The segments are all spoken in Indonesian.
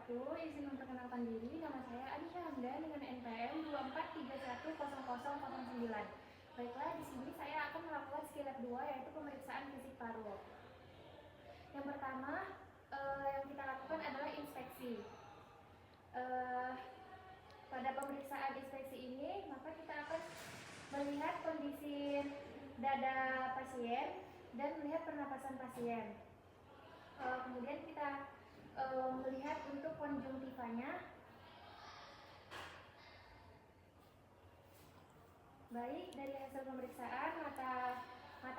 wabarakatuh. Izin memperkenalkan diri, nama saya Adi Hamdan dengan NPM 24310009. Baiklah, di sini saya akan melakukan skill lab 2 yaitu pemeriksaan fisik paru. Yang pertama yang kita lakukan adalah inspeksi. Pada pemeriksaan inspeksi ini, maka kita akan melihat kondisi dada pasien dan melihat pernapasan pasien. Kemudian kita melihat untuk konjungtivanya. Baik, dari hasil pemeriksaan mata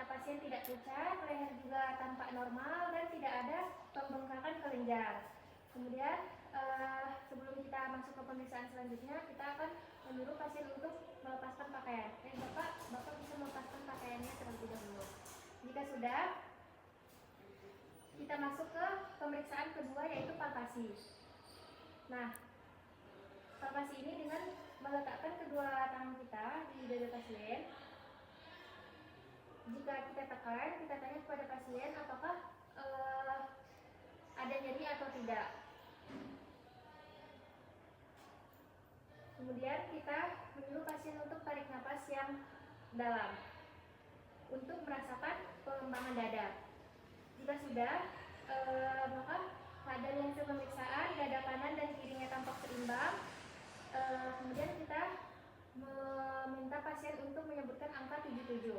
pasien tidak pucat, leher juga tampak normal dan tidak ada pembengkakan kelenjar. Kemudian sebelum kita masuk ke pemeriksaan selanjutnya, kita akan menyuruh pasien untuk melepaskan pakaian. Bapak bisa melepaskan pakaiannya terlebih dahulu. Jika sudah, kita masuk ke pemeriksaan kedua yaitu palpasi. Nah, palpasi ini dengan meletakkan kedua tangan kita di dada pasien. Jika kita tekan, kita tanya kepada pasien apakah ada nyeri atau tidak. Kemudian kita menyuruh pasien untuk tarik napas yang dalam untuk merasakan pengembangan dada. Jika sudah, maka pada hasil pemeriksaan dada kanan dan kirinya tampak seimbang. Kemudian kita meminta pasien untuk menyebutkan angka 77.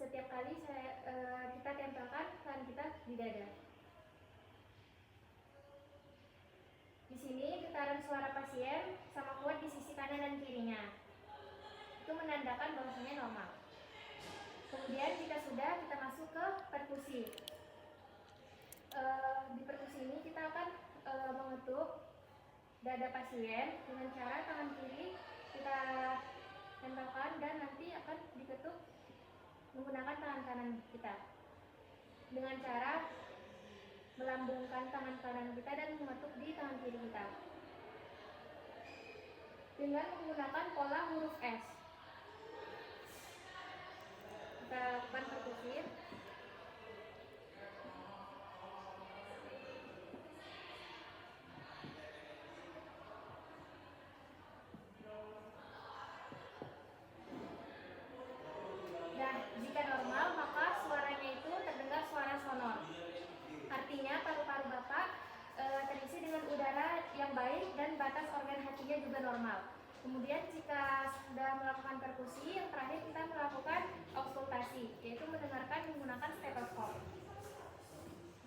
Setiap kali kita tempelkan tangan kita di dada. Di sini getaran suara pasien sama kuat di sisi kanan dan kirinya. Itu menandakan bahwasanya normal. Kemudian jika sudah, kita masuk ke perkusi. Di perkusi ini kita akan mengetuk dada pasien dengan cara tangan kiri kita tempelkan dan nanti akan diketuk menggunakan tangan kanan kita dengan cara melambungkan tangan kanan kita dan mengetuk di tangan kiri kita dengan menggunakan pola huruf S. Kita lakukan perkusi. Nah, jika normal maka suaranya itu terdengar suara sonor. Artinya paru-paru Bapak terisi dengan udara yang baik dan batas organ hatinya juga normal. Kemudian jika sudah melakukan perkusi, yang terakhir kita melakukan auskultasi, yaitu mendengarkan menggunakan stetoskop.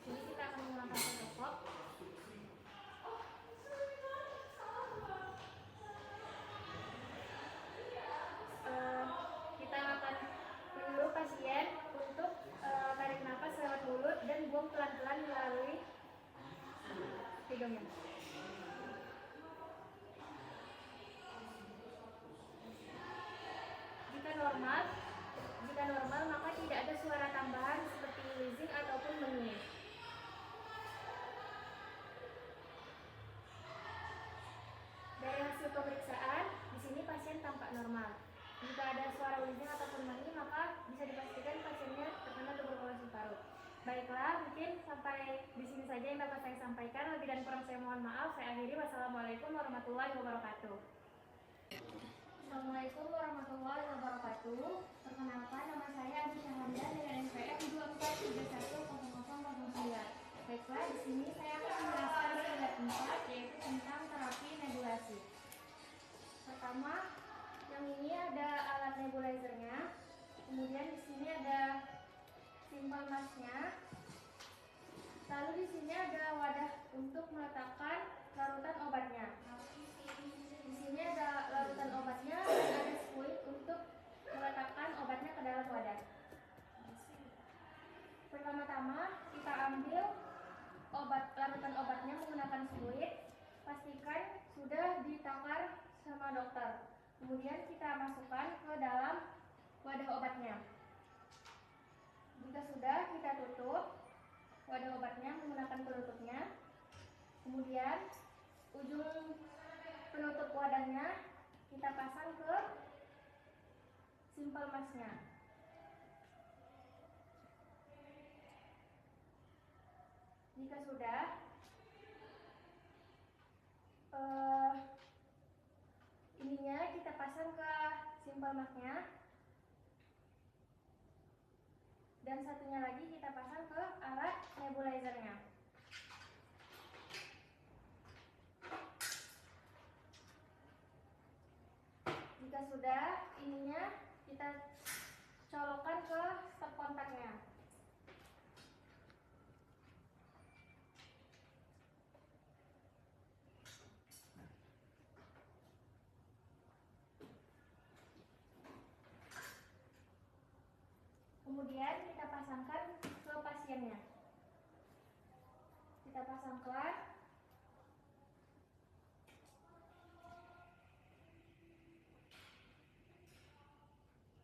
Di sini kita akan menggunakan stetoskop. Kita akan menyuruh pasien untuk tarik nafas lewat mulut dan buang pelan-pelan melalui hidungnya. Jika normal maka tidak ada suara tambahan seperti wheezing ataupun menangis. Dari hasil pemeriksaan, di sini pasien tampak normal. Jika ada suara wheezing ataupun menangis, maka bisa dipastikan pasiennya terkena tuberkulosis paru. Baiklah, mungkin sampai di sini saja yang dapat saya sampaikan. Lebih dan kurang saya mohon maaf. Saya akhiri. Wassalamualaikum warahmatullahi wabarakatuh. Assalamualaikum warahmatullahi wabarakatuh. Perkenalkan, nama saya Adi Hamdan dengan NPM 24310009. Baiklah, di sini saya akan menjelaskan skill lab 4 yaitu tentang terapi nebulasi. Pertama, yang ini ada alat nebulizernya. Kemudian di sini ada simple masknya. Lalu di sini ada wadah untuk meletakkan larutan obatnya. Di sini ada larutan obatnya dan ada squid untuk meletakkan obatnya ke dalam wadah. Pertama-tama kita ambil larutan obatnya menggunakan squid. Pastikan sudah ditakar sama dokter. Kemudian kita masukkan ke dalam wadah obatnya. Jika sudah, kita tutup wadah obatnya menggunakan penutupnya. Kemudian ujung penutup wadahnya kita pasang ke simple masknya. Jika sudah, ininya kita pasang ke simpel masknya, dan satunya lagi kita pasang ke alat nebulizernya. Jika sudah, ininya kita colokkan ke stop kontaknya. Kemudian kita pasangkan ke pasiennya. Kita pasangkan.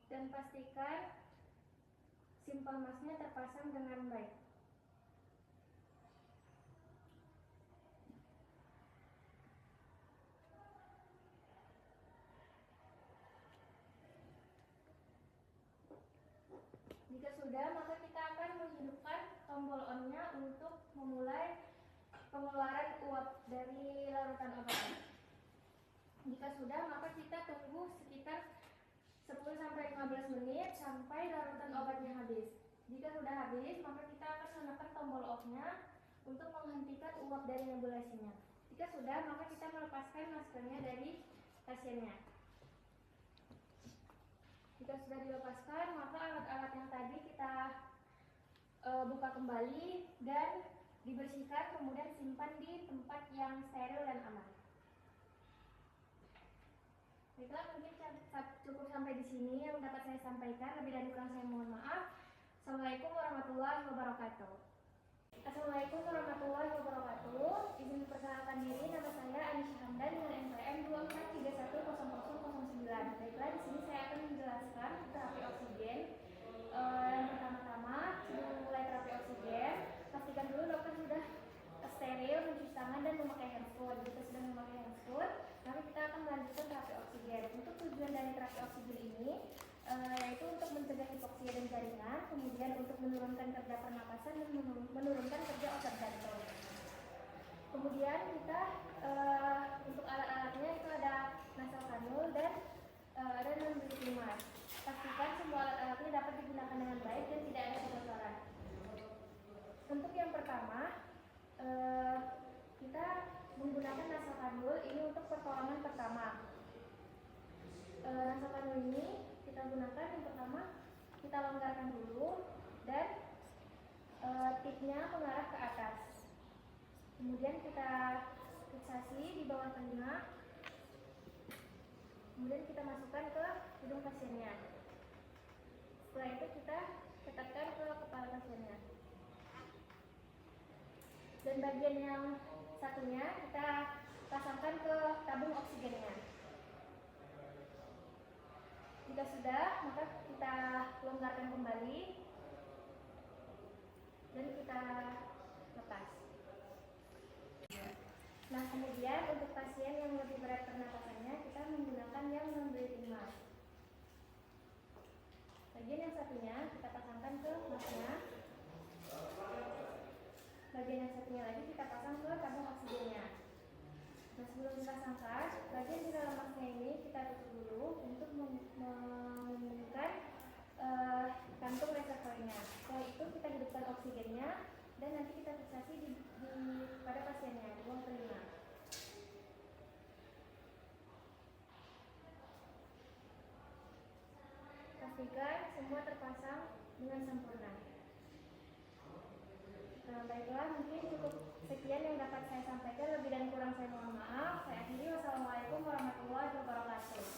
Dan pastikan simpel masknya terpasang dengan baik. Jika sudah, maka kita akan menghidupkan tombol on-nya untuk memulai pengeluaran uap dari larutan obat. Jika sudah, maka kita tunggu sekitar 10-15 menit sampai larutan obatnya habis. Jika sudah habis, maka kita akan menekan tombol off-nya untuk menghentikan uap dari nebulasinya. Jika sudah, maka kita melepaskan maskernya dari pasiennya. Jika sudah dilepaskan, maka alat-alat yang tadi kita buka kembali dan dibersihkan, kemudian simpan di tempat yang steril dan aman. Baiklah, mungkin cukup sampai di sini yang dapat saya sampaikan. Lebih dan kurang saya mohon maaf. Assalamualaikum warahmatullahi wabarakatuh. Assalamualaikum warahmatullahi wabarakatuh. Izin perkenalkan diri, nama saya Anisha Hamdan dengan NPM 24310009. Baiklah, di sini saya akan menjelaskan terapi oksigen. Yang pertama-tama, sebelum memulai terapi oksigen, pastikan dulu dokter sudah steril, mencuci tangan dan memakai handphone. Jika sudah memakai handphone, maka kita akan melanjutkan terapi oksigen. Untuk tujuan dari terapi oksigen ini yaitu untuk mencegah hipoksia dan jaringan, kemudian untuk menurunkan kerja pernapasan dan menurunkan kerja otot jantung. Kemudian kita untuk alat-alatnya itu ada nasal kanul dan non-breathing mask. Pastikan semua alat-alatnya dapat digunakan dengan baik dan tidak ada kebocoran. Untuk yang pertama, kita menggunakan nasal kanul ini untuk pertolongan pertama. Nasal kanul ini kita gunakan yang pertama, kita longgarkan dulu dan tipnya mengarah ke atas. Kemudian kita fiksasi di bawah telinga. Kemudian kita masukkan ke hidung pasiennya. Setelah itu kita ketatkan ke kepala pasiennya. Dan bagian yang satunya kita pasangkan ke tabung oksigennya. Jika sudah, maka kita longgarkan kembali dan kita lepas. Nah, kemudian untuk pasien yang lebih berat pernapasannya, kita menggunakan yang non-breathing mask. Bagian yang satunya kita pasangkan ke masknya. Bagian yang satunya lagi kita pasang ke tabung oksigennya. Nah, sebelum dipasangkan, bagian di dalam masknya ini kita tutup dulu untuk memungkinkan kantung reservoirnya. Setelah itu kita hidupkan oksigennya dan nanti kita fiksasi pada pasiennya di bawah telinga. Pastikan semua terpasang dengan sempurna. Nah, baiklah, mungkin cukup sekian yang dapat saya sampaikan. Lebih dan kurang saya mohon maaf. Saya akhiri. Wassalamualaikum warahmatullahi wabarakatuh.